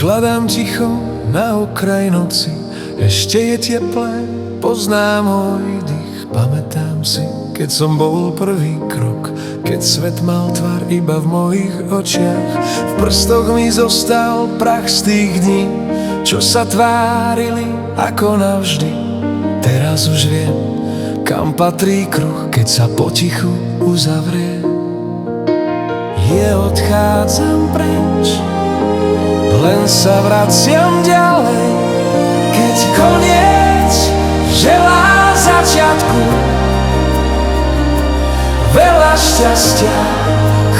hľadám ticho na okraj noci. Ešte je teplé, poznám môj dých. Pamätám si, keď som bol prvý krok, keď svet mal tvar iba v mojich očiach. V prstoch mi zostal prach z tých dní, čo sa tvárili ako navždy. Teraz už viem, kam patrí kruh, keď sa potichu uzavrie. Odchádzam preč, len sa vraciam ďalej. Keď koniec želá začiatku, veľa šťastia,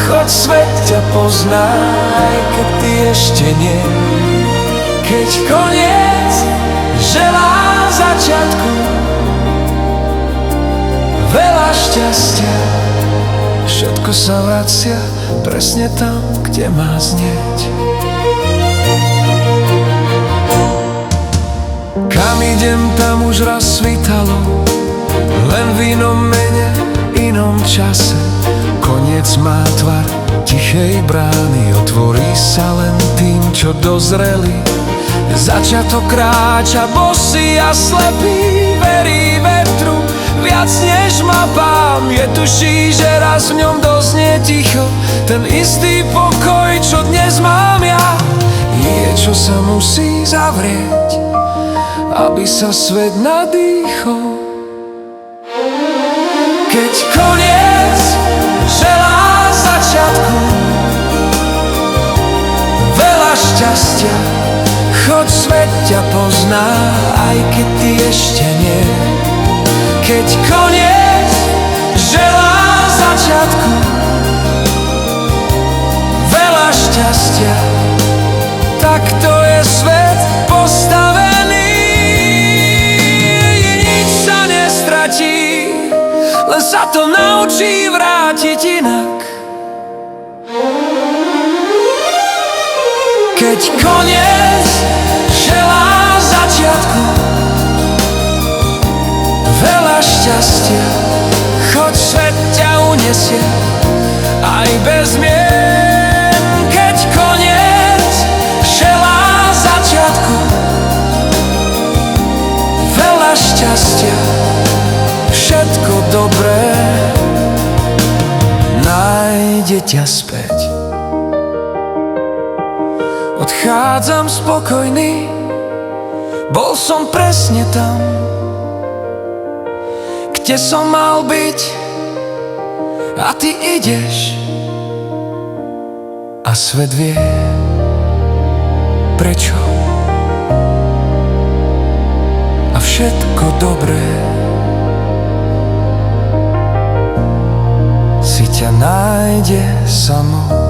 choď svet ťa pozná, aj keď ty ešte nie. Keď koniec želá začiatku, veľa šťastia, všetko sa vracia presne tam, kde má znieť. Kam idem, tam už raz svítalo, len v inom mene, inom čase. Koniec má tvar tichej brány, otvorí sa len tým, čo dozreli. Začiatok kráča bosý a slepý, verí vetru viac než mapám. Je tuší, že raz v ňom doznie ticho ten istý pokoj, čo dnes mám ja. Je, čo sa musí zavrieť, aby sa svet nadýchol. Keď koniec želá začiatku, veľa šťastia, choď svet ťa pozná, aj keď ty ešte nie. Keď koniec želá začiatku, veľa šťastia, tak to je svet postavený. Nič sa nestratí, len sa to naučí vrátiť inak. Keď koniec želá začiatku, veľa šťastia, choď svet ťa unesie aj bez mien. Keď koniec želá začiatku, veľa šťastia, všetko dobré nájde ťa späť. Odchádzam spokojný, bol som presne tam, kde som mal byť, a ty ideš a svet vie prečo. A všetko dobré si ťa nájde samo.